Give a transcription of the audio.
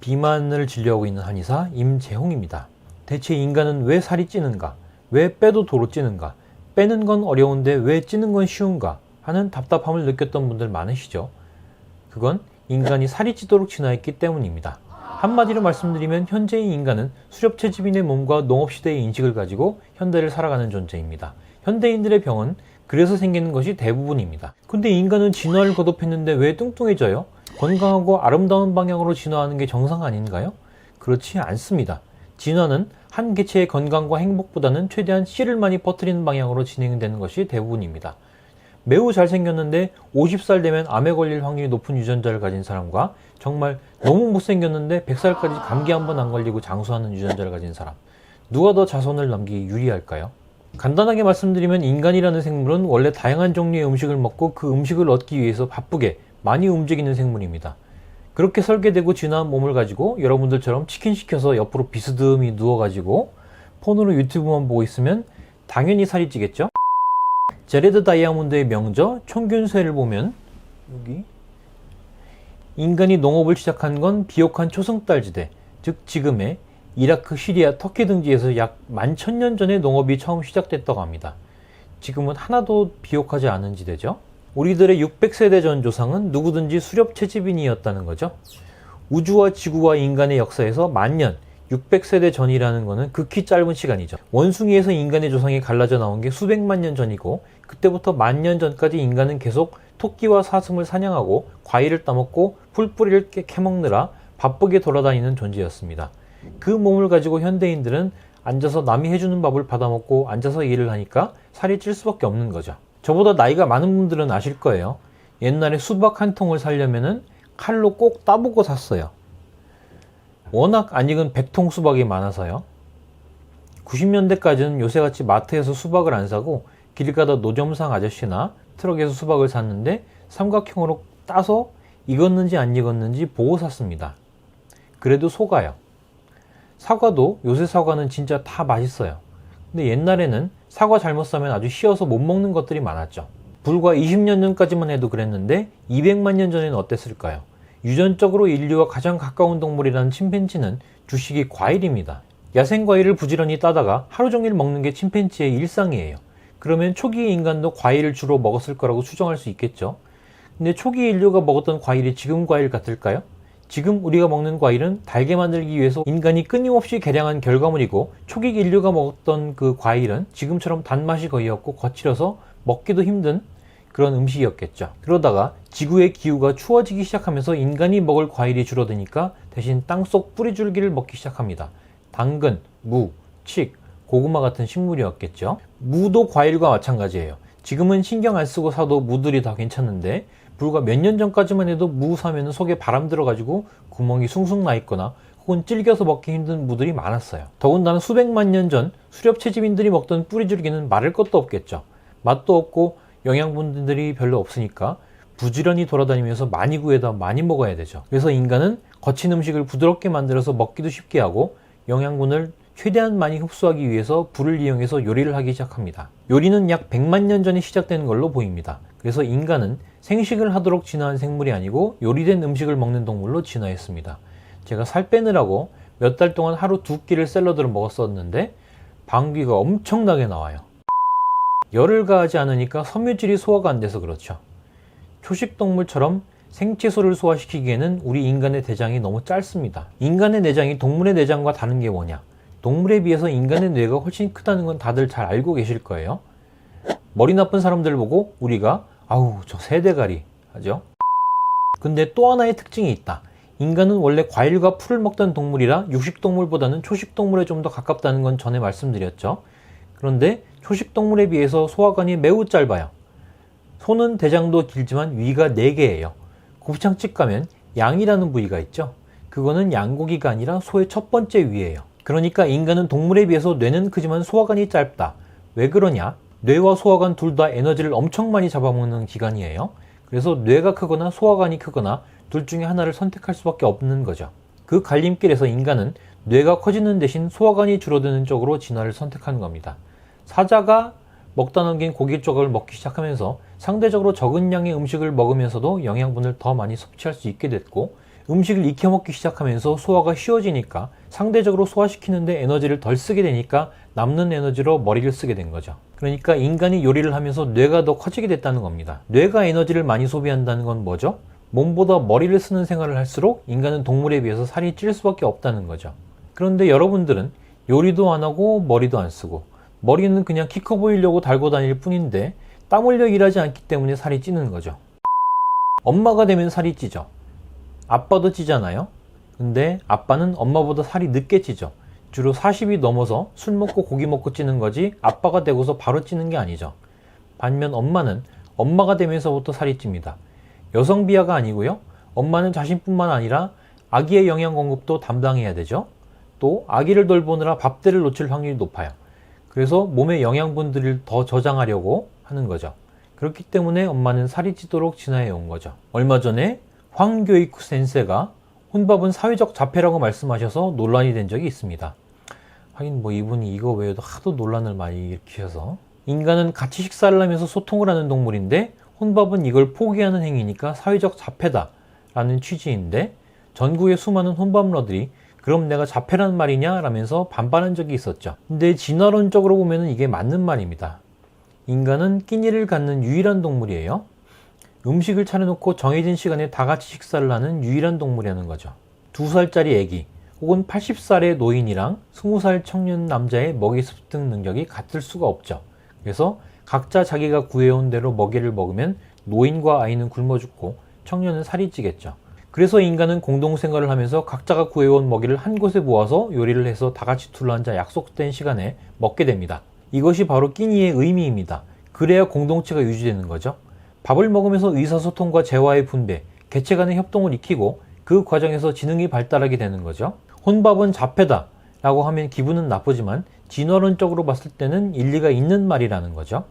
비만을 진료하고 있는 한의사 임재홍입니다. 대체 인간은 왜 살이 찌는가? 왜 빼도 도로 찌는가? 빼는 건 어려운데 왜 찌는 건 쉬운가? 하는 답답함을 느꼈던 분들 많으시죠? 그건 인간이 살이 찌도록 진화했기 때문입니다. 한마디로 말씀드리면 현재의 인간은 수렵채집인의 몸과 농업시대의 인식을 가지고 현대를 살아가는 존재입니다. 현대인들의 병은 그래서 생기는 것이 대부분입니다. 근데 인간은 진화를 거듭했는데 왜 뚱뚱해져요? 건강하고 아름다운 방향으로 진화하는 게 정상 아닌가요? 그렇지 않습니다. 진화는 한 개체의 건강과 행복보다는 최대한 씨를 많이 퍼뜨리는 방향으로 진행되는 것이 대부분입니다. 매우 잘생겼는데 50살 되면 암에 걸릴 확률이 높은 유전자를 가진 사람과 정말 너무 못생겼는데 100살까지 감기 한 번 안 걸리고 장수하는 유전자를 가진 사람, 누가 더 자손을 남기기 유리할까요? 간단하게 말씀드리면 인간이라는 생물은 원래 다양한 종류의 음식을 먹고 그 음식을 얻기 위해서 바쁘게 많이 움직이는 생물입니다. 그렇게 설계되고 진화한 몸을 가지고 여러분들처럼 치킨 시켜서 옆으로 비스듬히 누워가지고 폰으로 유튜브만 보고 있으면 당연히 살이 찌겠죠? 제레드 다이아몬드의 명저 총균쇠를 보면 여기 인간이 농업을 시작한 건 비옥한 초승달지대, 즉 지금의 이라크, 시리아, 터키 등지에서 약 11,000년 전에 농업이 처음 시작됐다고 합니다. 지금은 하나도 비옥하지 않은 지대죠. 우리들의 600세대 전 조상은 누구든지 수렵채집인이었다는 거죠. 우주와 지구와 인간의 역사에서 만년, 600세대 전이라는 것은 극히 짧은 시간이죠. 원숭이에서 인간의 조상이 갈라져 나온 게 수백만 년 전이고 그때부터 만년 전까지 인간은 계속 토끼와 사슴을 사냥하고 과일을 따먹고 풀뿌리를 캐먹느라 바쁘게 돌아다니는 존재였습니다. 그 몸을 가지고 현대인들은 앉아서 남이 해주는 밥을 받아먹고 앉아서 일을 하니까 살이 찔 수밖에 없는 거죠. 저보다 나이가 많은 분들은 아실 거예요. 옛날에 수박 한 통을 사려면은 칼로 꼭 따보고 샀어요. 워낙 안 익은 백통 수박이 많아서요. 90년대까지는 요새같이 마트에서 수박을 안 사고 길 가다 노점상 아저씨나 트럭에서 수박을 샀는데 삼각형으로 따서 익었는지 안 익었는지 보고 샀습니다. 그래도 속아요. 사과도 요새 사과는 진짜 다 맛있어요. 근데 옛날에는 사과 잘못 사면 아주 쉬어서 못 먹는 것들이 많았죠. 불과 20년 전까지만 해도 그랬는데 200만 년 전에는 어땠을까요? 유전적으로 인류와 가장 가까운 동물이라는 침팬지는 주식이 과일입니다. 야생 과일을 부지런히 따다가 하루 종일 먹는 게 침팬지의 일상이에요. 그러면 초기 인간도 과일을 주로 먹었을 거라고 추정할 수 있겠죠. 근데 초기 인류가 먹었던 과일이 지금 과일 같을까요? 지금 우리가 먹는 과일은 달게 만들기 위해서 인간이 끊임없이 개량한 결과물이고 초기 인류가 먹었던 그 과일은 지금처럼 단맛이 거의 없고 거칠어서 먹기도 힘든 그런 음식이었겠죠. 그러다가 지구의 기후가 추워지기 시작하면서 인간이 먹을 과일이 줄어드니까 대신 땅속 뿌리줄기를 먹기 시작합니다. 당근, 무, 칡, 고구마 같은 식물이었겠죠. 무도 과일과 마찬가지예요. 지금은 신경 안 쓰고 사도 무들이 다 괜찮은데 불과 몇 년 전까지만 해도 무 사면 속에 바람 들어가지고 구멍이 숭숭 나 있거나 혹은 질겨서 먹기 힘든 무들이 많았어요. 더군다나 수백만 년 전 수렵채집인들이 먹던 뿌리줄기는 말할 것도 없겠죠. 맛도 없고 영양분들이 별로 없으니까 부지런히 돌아다니면서 많이 구해다 많이 먹어야 되죠. 그래서 인간은 거친 음식을 부드럽게 만들어서 먹기도 쉽게 하고 영양분을 최대한 많이 흡수하기 위해서 불을 이용해서 요리를 하기 시작합니다. 요리는 약 100만 년 전에 시작된 걸로 보입니다. 그래서 인간은 생식을 하도록 진화한 생물이 아니고 요리된 음식을 먹는 동물로 진화했습니다. 제가 살 빼느라고 몇 달 동안 하루 2끼를 샐러드를 먹었었는데 방귀가 엄청나게 나와요. 열을 가하지 않으니까 섬유질이 소화가 안 돼서 그렇죠. 초식동물처럼 생채소를 소화시키기에는 우리 인간의 대장이 너무 짧습니다. 인간의 내장이 동물의 내장과 다른 게 뭐냐? 동물에 비해서 인간의 뇌가 훨씬 크다는 건 다들 잘 알고 계실 거예요. 머리 나쁜 사람들 보고 우리가 아우 저 새대가리 하죠. 근데 또 하나의 특징이 있다. 인간은 원래 과일과 풀을 먹던 동물이라 육식동물보다는 초식동물에 좀 더 가깝다는 건 전에 말씀드렸죠. 그런데 초식동물에 비해서 소화관이 매우 짧아요. 소는 대장도 길지만 위가 4개예요. 곱창집 가면 양이라는 부위가 있죠. 그거는 양고기가 아니라 소의 첫 번째 위예요. 그러니까 인간은 동물에 비해서 뇌는 크지만 소화관이 짧다. 왜 그러냐? 뇌와 소화관 둘 다 에너지를 엄청 많이 잡아먹는 기관이에요. 그래서 뇌가 크거나 소화관이 크거나 둘 중에 하나를 선택할 수밖에 없는 거죠. 그 갈림길에서 인간은 뇌가 커지는 대신 소화관이 줄어드는 쪽으로 진화를 선택한 겁니다. 사자가 먹다 남긴 고기 조각을 먹기 시작하면서 상대적으로 적은 양의 음식을 먹으면서도 영양분을 더 많이 섭취할 수 있게 됐고 음식을 익혀 먹기 시작하면서 소화가 쉬워지니까 상대적으로 소화시키는데 에너지를 덜 쓰게 되니까 남는 에너지로 머리를 쓰게 된 거죠. 그러니까 인간이 요리를 하면서 뇌가 더 커지게 됐다는 겁니다. 뇌가 에너지를 많이 소비한다는 건 뭐죠? 몸보다 머리를 쓰는 생활을 할수록 인간은 동물에 비해서 살이 찔 수밖에 없다는 거죠. 그런데 여러분들은 요리도 안 하고 머리도 안 쓰고 머리는 그냥 키 커 보이려고 달고 다닐 뿐인데 땀 흘려 일하지 않기 때문에 살이 찌는 거죠. 엄마가 되면 살이 찌죠. 아빠도 찌잖아요. 근데 아빠는 엄마보다 살이 늦게 찌죠. 주로 40이 넘어서 술 먹고 고기 먹고 찌는 거지 아빠가 되고서 바로 찌는 게 아니죠. 반면 엄마는 엄마가 되면서부터 살이 찝니다. 여성 비하가 아니고요. 엄마는 자신뿐만 아니라 아기의 영양 공급도 담당해야 되죠. 또 아기를 돌보느라 밥대를 놓칠 확률이 높아요. 그래서 몸의 영양분들을 더 저장하려고 하는 거죠. 그렇기 때문에 엄마는 살이 찌도록 진화해 온 거죠. 얼마 전에 황교익 센세가 혼밥은 사회적 자폐라고 말씀하셔서 논란이 된 적이 있습니다. 하긴 뭐 이분이 이거 외에도 하도 논란을 많이 일으키셔서 인간은 같이 식사를 하면서 소통을 하는 동물인데 혼밥은 이걸 포기하는 행위니까 사회적 자폐다 라는 취지인데 전국의 수많은 혼밥러들이 그럼 내가 자폐란 말이냐 라면서 반발한 적이 있었죠. 근데 진화론적으로 보면 이게 맞는 말입니다. 인간은 끼니를 갖는 유일한 동물이에요. 음식을 차려놓고 정해진 시간에 다 같이 식사를 하는 유일한 동물이라는 거죠. 2살짜리 애기 혹은 80살의 노인이랑 20살 청년 남자의 먹이 습득 능력이 같을 수가 없죠. 그래서 각자 자기가 구해온 대로 먹이를 먹으면 노인과 아이는 굶어 죽고 청년은 살이 찌겠죠. 그래서 인간은 공동생활을 하면서 각자가 구해온 먹이를 한 곳에 모아서 요리를 해서 다 같이 둘러앉아 약속된 시간에 먹게 됩니다. 이것이 바로 끼니의 의미입니다. 그래야 공동체가 유지되는 거죠. 밥을 먹으면서 의사소통과 재화의 분배, 개체 간의 협동을 익히고 그 과정에서 지능이 발달하게 되는 거죠. 혼밥은 자폐다 라고 하면 기분은 나쁘지만 진화론적으로 봤을 때는 일리가 있는 말이라는 거죠.